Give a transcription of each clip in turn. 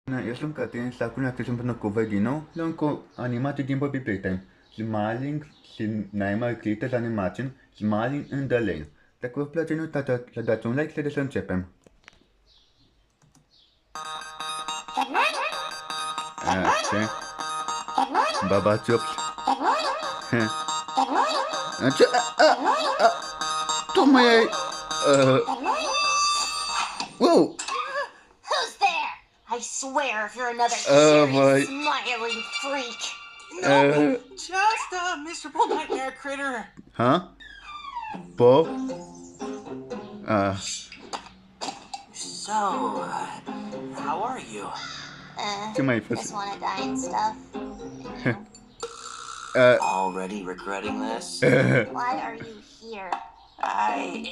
Eu sunt Catin și acum ne împreună cu voi din nou la un animație din Bobby Playtime. Smiling și Nightmare Creatures Animation, Smiling in the Lane. Dacă vă place, nu uitați să dați un like și să începem. Ce? Baba Chops. Ce? Tu mai ai... Wow! Who's there? I swear if you're another serious smiling freak. No, just a miserable nightmare critter. Huh? Bob? So, how are you? Just wanna die and stuff. Already regretting this? Why are you here? I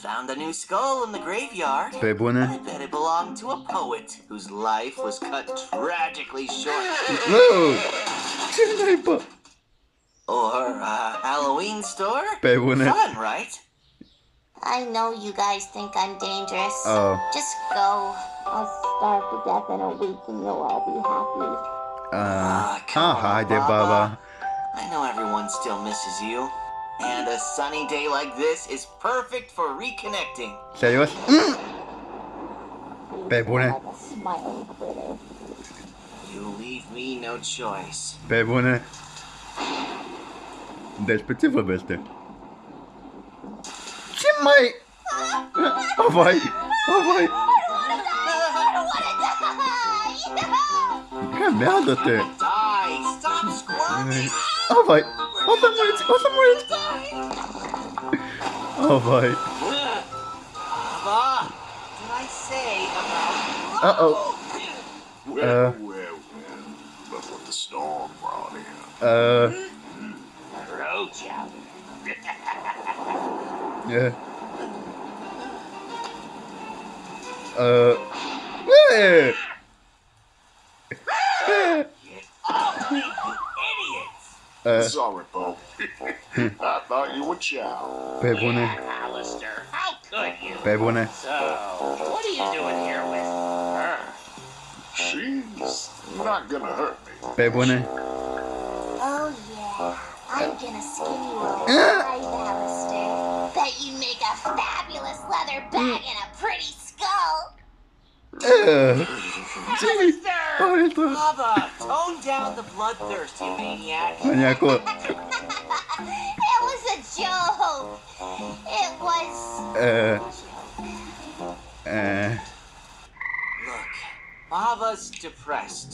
found a new skull in the graveyard. Pe bune? I bet it belonged to a poet whose life was cut tragically short. Wow! Ce naiba? Or a Halloween store? Pe bune? Fun, right? I know you guys think I'm dangerous. Oh. Just go. I'll starve to death in a week and you'll all be happy. Haide, Baba. I know everyone still misses you. And a sunny day like this is perfect for reconnecting. Serios? Pe bune? Like a smiling critter. You leave me no choice. Pe bune? Despre ce vorbește? Ce mai... Oh, vai! Oh, vai! Calmează-te! Die! Stop squirming! Oh, vai! O să muriți! O să muriți! Oh, vai! Baba, did I say about... Uh-oh. Well, look what the storm brought in. Roach out. Yeah. Sorry, Bo. I thought you were chow. Pe bune? Alistair, how could you? Pe bune? So, what are you doing here with her? She's not gonna hurt me. Pe bune? Oh yeah, I'm gonna skin you alive, Alistair. Bet you make a fabulous leather bag and a pretty skull. Alistair! Baba, tone down the bloodthirst, you maniac. Maniaco. It was a joke. It was. Look, Baba's depressed.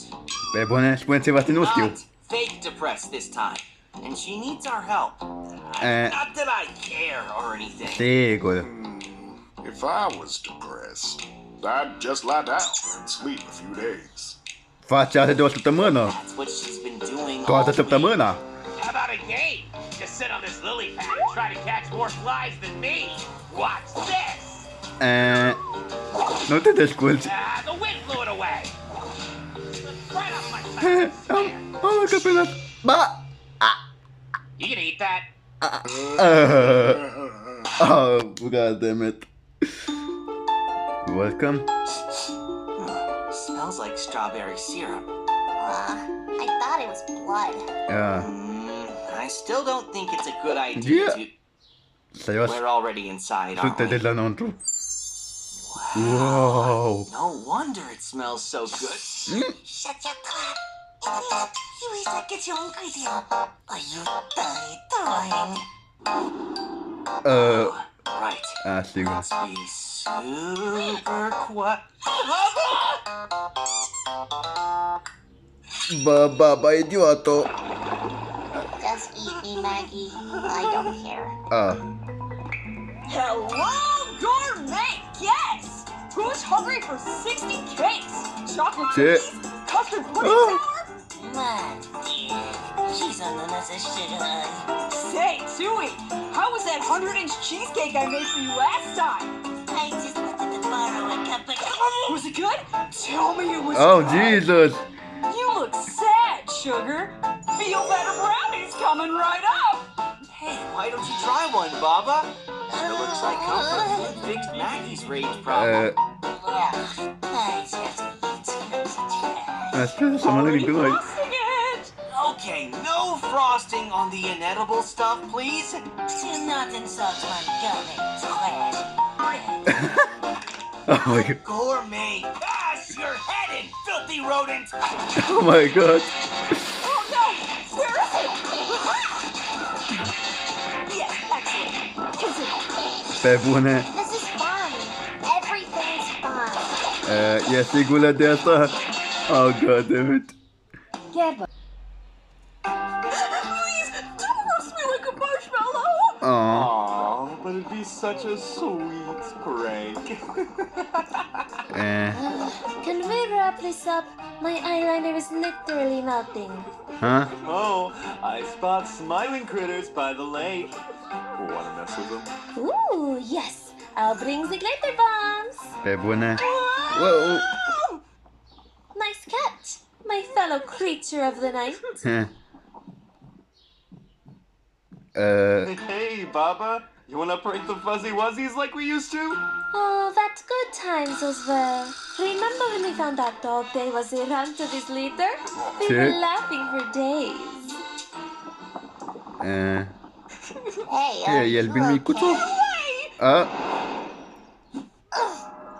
Pe bune? Spune ceva ce nu știu. Not fake depressed this time. And she needs our help. Not that I care or anything. Sigur. If I was depressed, I'd just lie down and sleep a few days. Face asta de o săptămână. That's what she's been doing Toată all week. săptămâna. How about a game? Just sit on this lily pad and try to catch more flies than me. Watch this! Nu te descurci. The wind blew it away. Right off my face. Am căpenat. Ba! You can eat that. Oh, god damn it. Welcome. Smells like strawberry syrup. I thought it was blood. I still don't think it's a good idea to... Serios? We're already inside, aren't Sute de we? la înăuntru. Wow. No wonder it smells so good. Shut your crap. You wish I get your ingredient. Or you die trying. Right. Sigur. Must be super quiet. Baba, idioto. Just eat me, Maggie. I don't care. Hello, gourmet guests! Who's hungry for 60 cakes? Chocolate Shit. cookies? Custard pudding sour? Man, she's under this shit, Say, Tui, how was that 100-inch cheesecake I made for you last time? I just wanted to borrow a cup of Was it good? Tell me it was Oh, good. Jesus. You look sad, Sugar. Feel better brownies coming right up. Hey, why don't you try one, Baba? It looks like comfort food fixed Maggie's rage problem. Yeah. Asta să mănânc noi. Frosting it! Okay, no frosting on the inedible stuff, please. Do not insult my gummy trash. Oh my god. Gourmet, pass your head in, filthy rodent! Oh my god. Oh no! Where is it? Yes, excellent. Is it? Pe bune. This is fine. Everything's fine. E sigură de asta? Oh god damn it. Please, don't roast me like a marshmallow! Oh. Aw, but it'd be such a sweet prank. Can we wrap this up? My eyeliner is literally melting. Huh? Oh, I spot smiling critters by the lake. Wanna mess with them? Ooh, yes. I'll bring the glitter bombs. Pe bune. Wow. Nice catch, my fellow creature of the night. Hey, Baba, you wanna prank the fuzzy wuzzies like we used to? Oh, that's good times as well. Remember when we found out Dog Day was a run to this litter? We were Shit. laughing for days. E el bin micuțu?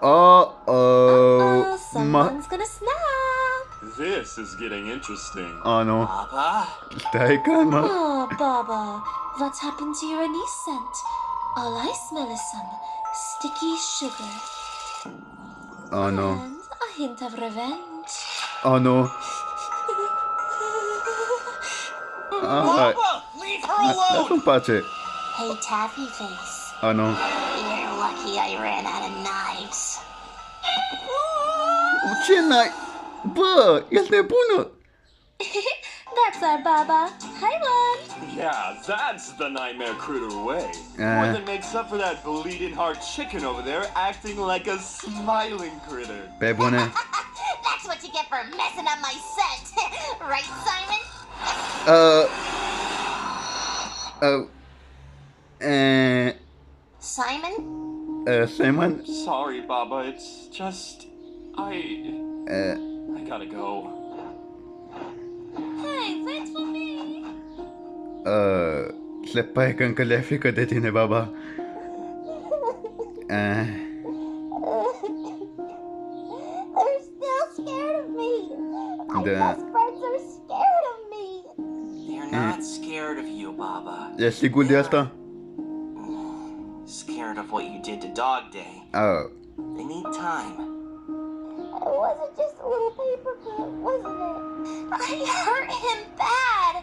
Oh, Oh. someone's gonna snap. This is getting interesting. Oh nu. Papa? Stai calma. Oh, Baba, what's happened to your anise scent? All I smell is some sticky sugar Oh nu. and a hint of revenge. Oh nu. Hai. Papa, leave her alone! Lasă-mi pace. Hey, Taffy Face, Oh nu. you're lucky I ran out of knives. Ce n-ai? Bă, ești nebună. That's our Baba. Hi, one. Yeah, that's the nightmare critter way. More than makes up for that bleeding heart chicken over there acting like a smiling critter. Pe bune. That's what you get for messing up my scent. Right, Simon? Simon? Simon? Sorry, Baba, it's just... I gotta go. Hey, wait for me. Se pare că încă le-e frică de tine, baba. They're still scared of me. My Da. best friends are scared of me. They're not scared of you, Baba. Ești sigur de asta? Scared of what you did to Dog Day. Oh. They need time. It wasn't just a little paperclip, wasn't it? I hurt him bad.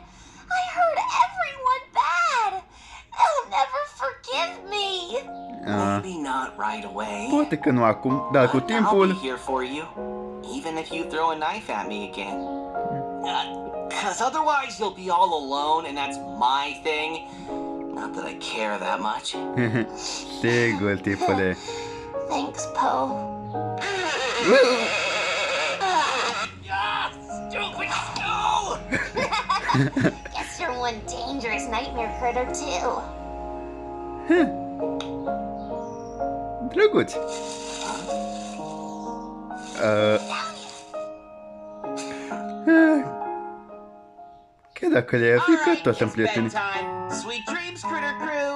I hurt everyone bad. They'll never forgive me. Maybe not right away. Poate că nu acum, dar cu But I'll timpul. be here for you, even if you throw a knife at me again. Cause otherwise you'll be all alone, and that's my thing. Not that I care that much. Sigur, tipule. Thanks, Poe. Stupid no! Guess you're one dangerous nightmare critter, too. Drăguț. Chiar dacă le-e frică, tot sunt it's prieteni. bedtime. Sweet dreams, Critter Crew.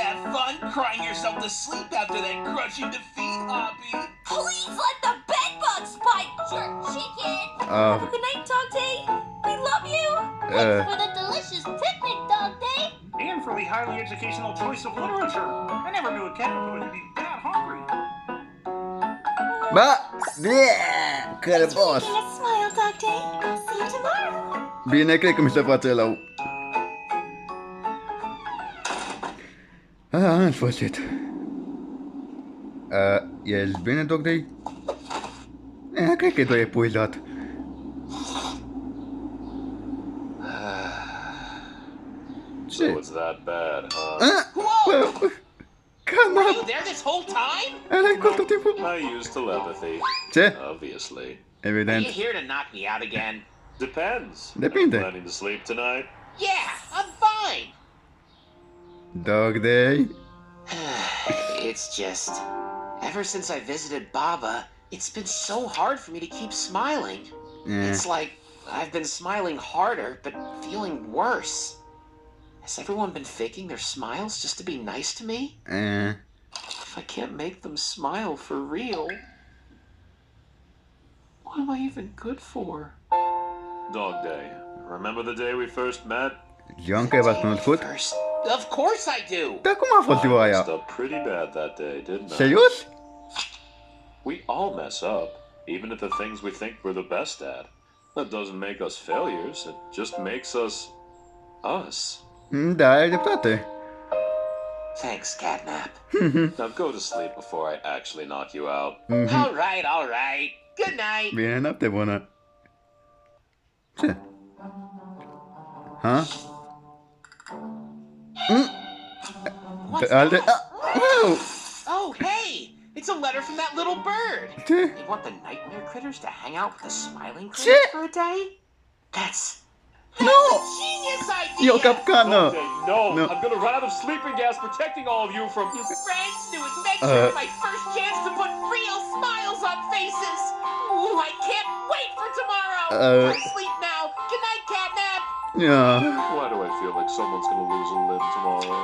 Have fun crying yourself to sleep after that crushing defeat, Hoppy. Please let the bed bugs bite, jerk chicken! Have a good night, Dog Day. We love you! Thanks for the delicious picnic, Dog Day. And for the highly educational choice of literature. I never knew a caterpillar could be that hungry. Ba! Cărbos! Making a smile, Dog Day. See you tomorrow. Bine, cred că mi se face rău. În sfârșit. Ești bine, Dog Day? Cred că e doar epuizat. So it's that bad, huh? Cam Were you there this whole time? ăla-i cu tot timpul. I use telepathy, Ce? obviously. Are you Evident. here to knock me out again? Depends. Depinde. Are you planning to sleep tonight? Yeah, I'm fine. Dog Day. It's just, ever since I visited Baba, it's been so hard for me to keep smiling. It's like I've been smiling harder, but feeling worse. Has everyone been faking their smiles just to be nice to me? If I can't make them smile for real, what am I even good for? Dog Day. Remember the day we first met? John, că v-ați cunoscut? Of course I do! Dar cum a fost ziua I messed aia? up pretty bad that day, didn't I? Serios? We all mess up, even at the things we think we're the best at. That doesn't make us failures, it just makes us us. Da, ai dreptate. Thanks, Catnap. Now go to sleep before I actually knock you out. All right. Good night. Bine, noapte bună. Ce? Ha? What's Alte... that? Wow! Oh, hey! It's a letter from that little bird. Ce? You want the nightmare critters to hang out with the smiling Ce? critters for a day? That's No! a genius idea! E o capcană! No, No. I'm gonna run out of sleeping gas protecting all of you from... Friends new adventure, my first chance to put real smiles on faces. Ooh, I can't wait for tomorrow. I sleep now. Good night, Catnap. Yeah. Why do I feel like someone's gonna lose a limb tomorrow?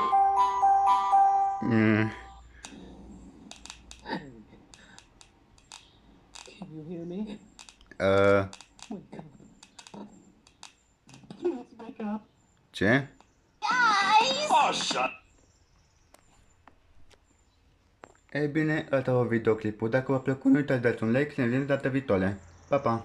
Can you hear me? Wake up. Ce? Guys! Oh, shut... Ei bine, ăsta a fost videoclipul. Dacă v-a plăcut, nu uitați să dați un like și ne vedem data viitoare. Pa, pa!